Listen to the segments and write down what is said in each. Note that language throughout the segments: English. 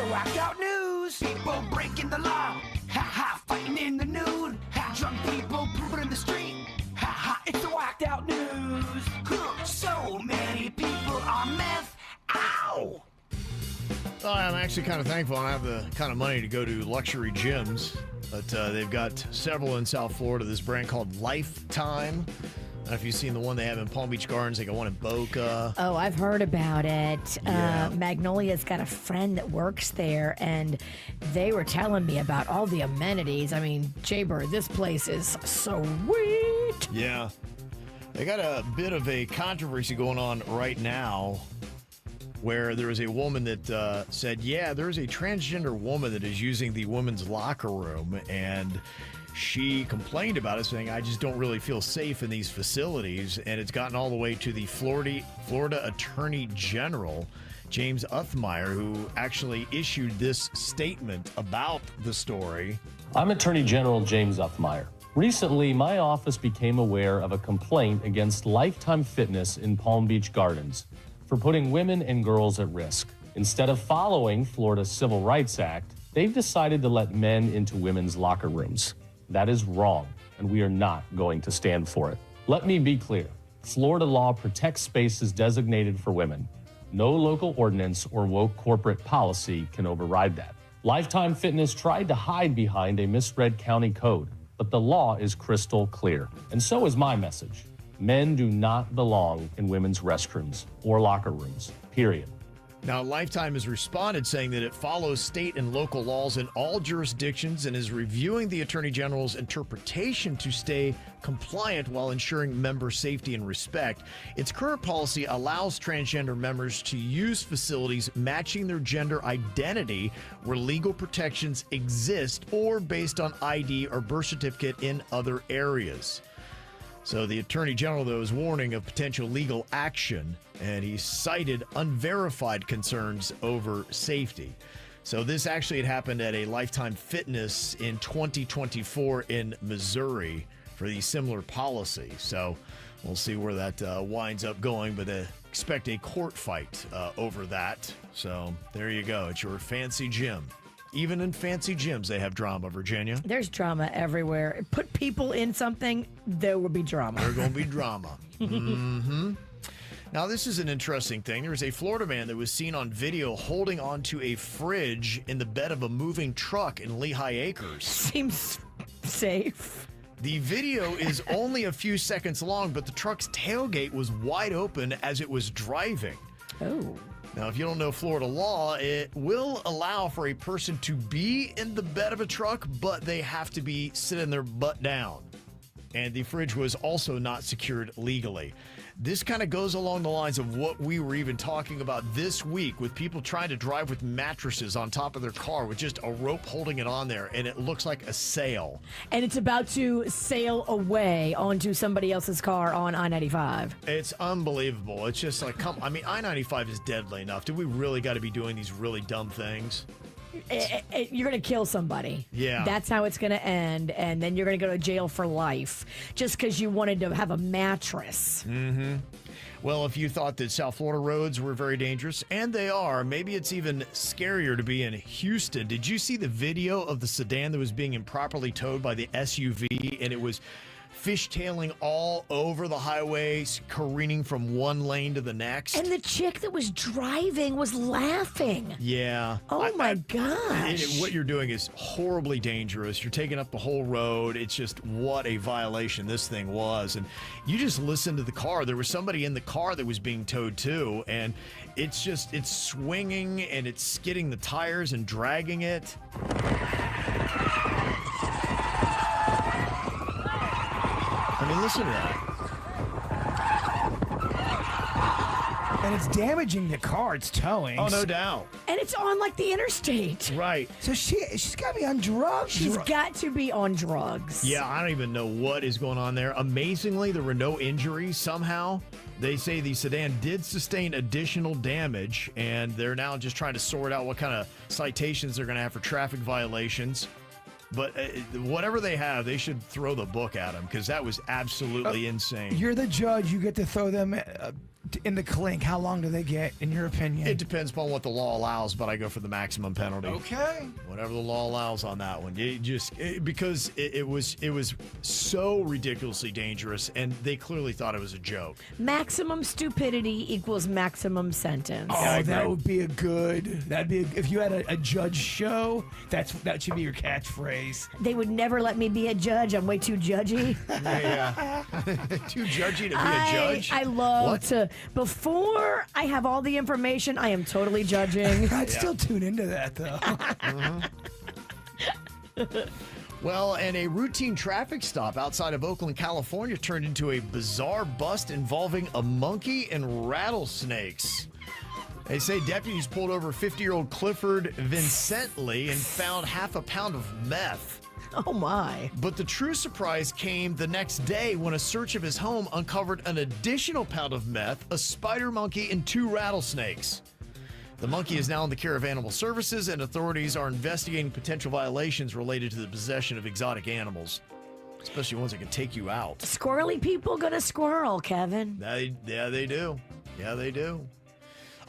whacked out news. People breaking the law. Ha ha, fighting in the nude. Ha, drunk people pooping in the street. Ha ha, it's the whacked out news. Huh, so many people on meth. Ow! I'm actually kind of thankful I don't have the kind of money to go to luxury gyms, but they've got several in South Florida. This brand called Lifetime. I don't know if you've seen the one they have in Palm Beach Gardens. They got one in Boca. Oh, I've heard about it. Yeah. Magnolia's got a friend that works there, and they were telling me about all the amenities. I mean, Jay-Bird, this place is sweet. Yeah. They got a bit of a controversy going on right now where there was a woman that said, yeah, there's a transgender woman that is using the women's locker room, and she complained about it, saying, I just don't really feel safe in these facilities. And it's gotten all the way to the Florida Attorney General, James Uthmeyer, who actually issued this statement about the story. I'm Attorney General James Uthmeyer. Recently, my office became aware of a complaint against Lifetime Fitness in Palm Beach Gardens for putting women and girls at risk. Instead of following Florida's Civil Rights Act, they've decided to let men into women's locker rooms. That is wrong, and we are not going to stand for it. Let me be clear. Florida law protects spaces designated for women. No local ordinance or woke corporate policy can override that. Lifetime Fitness tried to hide behind a misread county code, but the law is crystal clear. And so is my message. Men do not belong in women's restrooms or locker rooms, period. Now, Lifetime has responded saying that it follows state and local laws in all jurisdictions and is reviewing the Attorney General's interpretation to stay compliant while ensuring member safety and respect. Its current policy allows transgender members to use facilities matching their gender identity where legal protections exist or based on ID or birth certificate in other areas. So the Attorney General, though, is warning of potential legal action, and he cited unverified concerns over safety. So this actually had happened at a Lifetime Fitness in 2024 in Missouri for the similar policy. So we'll see where that winds up going, but expect a court fight over that. So there you go. It's your fancy gym. Even in fancy gyms, they have drama, Virginia. There's drama everywhere. Put people in something, there will be drama. There's going to be drama. Mm-hmm. Now, this is an interesting thing. There was a Florida man that was seen on video holding onto a fridge in the bed of a moving truck in Lehigh Acres. Seems safe. The video is only a few seconds long, but the truck's tailgate was wide open as it was driving. Oh. Now, if you don't know Florida law, it will allow for a person to be in the bed of a truck, but they have to be sitting their butt down. And the fridge was also not secured legally. This kind of goes along the lines of what we were even talking about this week with people trying to drive with mattresses on top of their car with just a rope holding it on there, and it looks like a sail. And it's about to sail away onto somebody else's car on I-95. It's unbelievable. It's just like, I-95 is deadly enough. Do we really got to be doing these really dumb things? You're going to kill somebody. Yeah. That's how it's going to end. And then you're going to go to jail for life just because you wanted to have a mattress. Mm-hmm. Well, if you thought that South Florida roads were very dangerous, and they are, maybe it's even scarier to be in Houston. Did you see the video of the sedan that was being improperly towed by the SUV, and it was fishtailing all over the highway, careening from one lane to the next? And the chick that was driving was laughing. Yeah. Oh, my gosh. What you're doing is horribly dangerous. You're taking up the whole road. It's just what a violation this thing was. And you just listen to the car. There was somebody in the car that was being towed too. And it's swinging and it's skidding the tires and dragging it. I mean, listen to that. And it's damaging the car it's towing. Oh, no doubt. And it's on like the interstate. Right. So she's got to be on drugs. She's got to be on drugs. Yeah, I don't even know what is going on there. Amazingly, there were no injuries somehow. They say the sedan did sustain additional damage, and they're now just trying to sort out what kind of citations they're going to have for traffic violations. But whatever they have, they should throw the book at them because that was absolutely insane. You're the judge. You get to throw them in the clink, how long do they get, in your opinion? It depends upon what the law allows, but I go for the maximum penalty. Okay. Whatever the law allows on that one. Because it was so ridiculously dangerous, and they clearly thought it was a joke. Maximum stupidity equals maximum sentence. Oh, that would be if you had a judge show, that should be your catchphrase. They would never let me be a judge. I'm way too judgy. Yeah. Too judgy to be a judge? I love to, before I have all the information, I am totally judging. I'd still tune into that, though. Well, and a routine traffic stop outside of Oakland, California turned into a bizarre bust involving a monkey and rattlesnakes. They say deputies pulled over 50-year-old Clifford Vincently and found half a pound of meth. Oh, my. But the true surprise came the next day when a search of his home uncovered an additional pound of meth, a spider monkey, and 2 rattlesnakes. The monkey is now in the care of Animal Services, and authorities are investigating potential violations related to the possession of exotic animals, especially ones that can take you out. Squirrely people gonna squirrel, Kevin. They do. Yeah, they do.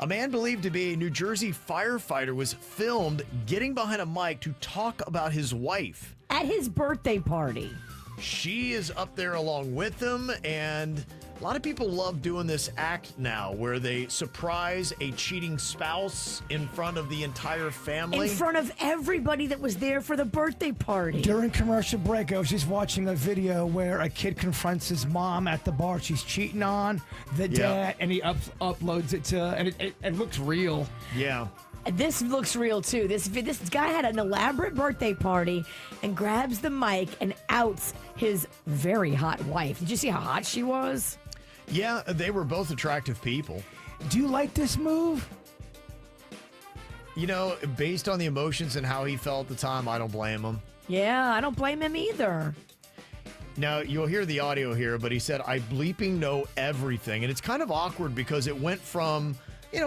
A man believed to be a New Jersey firefighter was filmed getting behind a mic to talk about his wife. At his birthday party. She is up there along with him, and a lot of people love doing this act now where they surprise a cheating spouse in front of the entire family. In front of everybody that was there for the birthday party. During commercial break, I was just watching a video where a kid confronts his mom at the bar. She's cheating on the dad, and he uploads it and it looks real. Yeah. This looks real, too. This guy had an elaborate birthday party and grabs the mic and outs his very hot wife. Did you see how hot she was? Yeah, they were both attractive people. Do you like this move? You know, based on the emotions and how he felt at the time, I don't blame him. Yeah, I don't blame him either. Now, you'll hear the audio here, but he said, I bleeping know everything. And it's kind of awkward because it went from,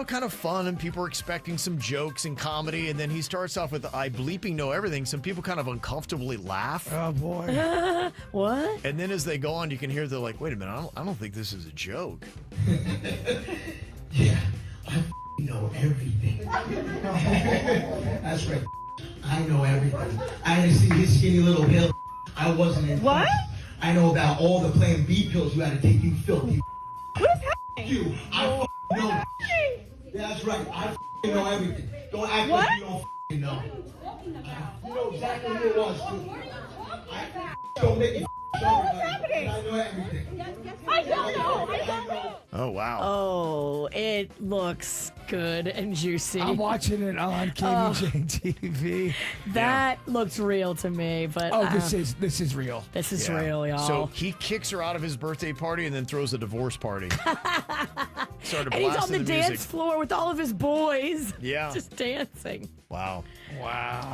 kind of fun and people are expecting some jokes and comedy. And then he starts off with, I bleeping know everything. Some people kind of uncomfortably laugh. Oh, boy. What? And then as they go on, you can hear they're like, wait a minute, I don't think this is a joke. Yeah, I know everything. That's right. I know everything. I had to see his skinny little hill. I wasn't in. What? I know about all the Plan B pills you had to take, you filthy. What is happening? You, I know. Yeah, that's right. I know everything. Don't act What? like you don't know. You know exactly who it was, too. Don't make me What's happening? I know everything. I don't know. Oh, wow. Oh, it looks good and juicy. I'm watching it on KBJ TV. That looks real to me, but This is real. this is Yeah. real, y'all. So he kicks her out of his birthday party and then throws a divorce party. Started and he's on blasting the music. dance floor with all of his boys. Yeah. Just dancing. Wow.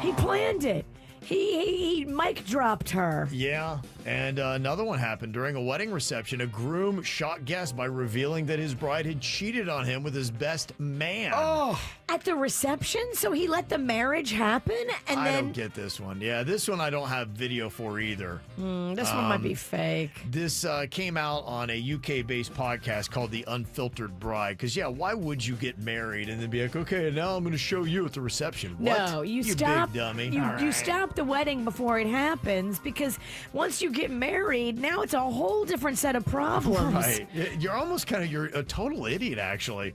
He planned it. He mic dropped her. Yeah, and another one happened during a wedding reception. A groom shocked guests by revealing that his bride had cheated on him with his best man. Oh, At the reception, so he let the marriage happen, and I then don't get this one. Yeah, this one I don't have video for either. this one might be fake. This came out on a UK-based podcast called The Unfiltered Bride. Because, yeah, why would you get married and then be like, okay, now I'm going to show you at the reception? What? No, you stop. big dummy. You stop the wedding before it happens, because once you get married, now it's a whole different set of problems. Right. You're almost you're a total idiot, actually.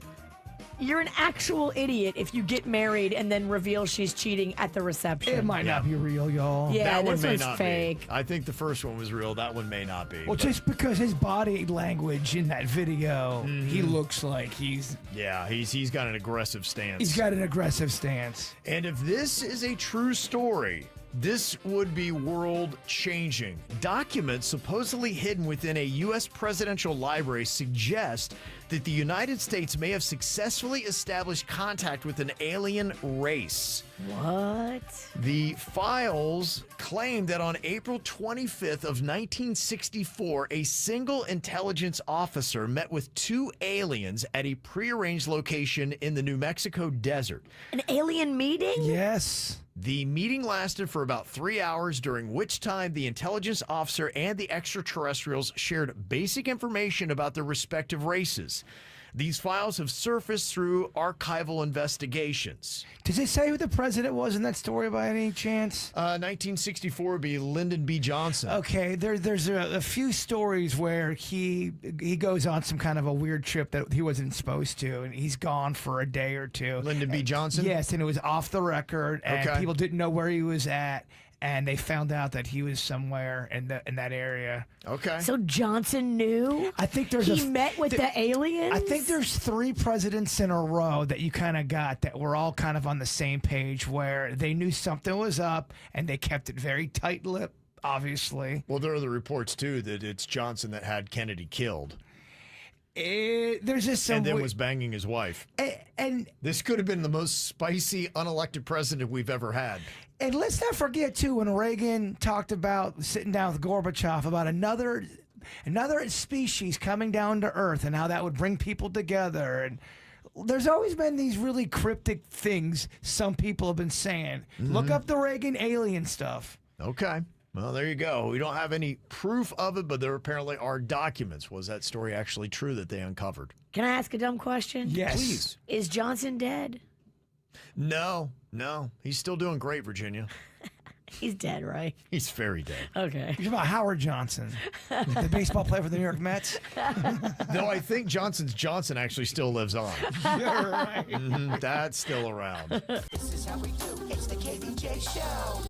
You're an actual idiot if you get married and then reveal she's cheating at the reception. it might not be real, y'all. Yeah, that one this may one's not fake. be. I think the first one was real. That one may not be. Well, but- just because his body language in that video, he looks like he's yeah, he's got an aggressive stance. got an aggressive stance. And if this is a true story, this would be world-changing. Documents supposedly hidden within a U.S. presidential library suggest that the United States may have successfully established contact with an alien race. What? The files claim that on April 25th of 1964, a single intelligence officer met with 2 aliens at a prearranged location in the New Mexico desert. An alien meeting? Yes. The meeting lasted for about 3 hours, during which time the intelligence officer and the extraterrestrials shared basic information about their respective races. These files have surfaced through archival investigations. Does it say who the president was in that story by any chance? 1964 would be Lyndon B. Johnson. Okay, there's a few stories where he goes on some kind of a weird trip that he wasn't supposed to, and he's gone for a day or two. Lyndon B. Johnson? Yes, and it was off the record, and Okay. people didn't know where he was at, and they found out that he was somewhere in that area. Okay. So Johnson knew? I think there's He met with the aliens? I think there's 3 presidents in a row that you kind of got that were all kind of on the same page where they knew something was up and they kept it very tight-lipped, obviously. Well, there are the reports, too, that it's Johnson that had Kennedy killed There's just some and then was banging his wife. and This could have been the most spicy, unelected president we've ever had. And let's not forget, too, when Reagan talked about sitting down with Gorbachev about another species coming down to Earth and how that would bring people together. And there's always been these really cryptic things some people have been saying. Look up the Reagan alien stuff. Okay. Well, there you go. We don't have any proof of it, but there apparently are documents. Was that story actually true that they uncovered? Can I ask a dumb question? Yes. Please. Is Johnson dead? No. He's still doing great, Virginia. He's dead, right? He's very dead. Okay. You're about Howard Johnson, the baseball player for the New York Mets. Though I think Johnson's Johnson actually still lives on. You're right. That's still around. This is how we do. It's the KVJ show.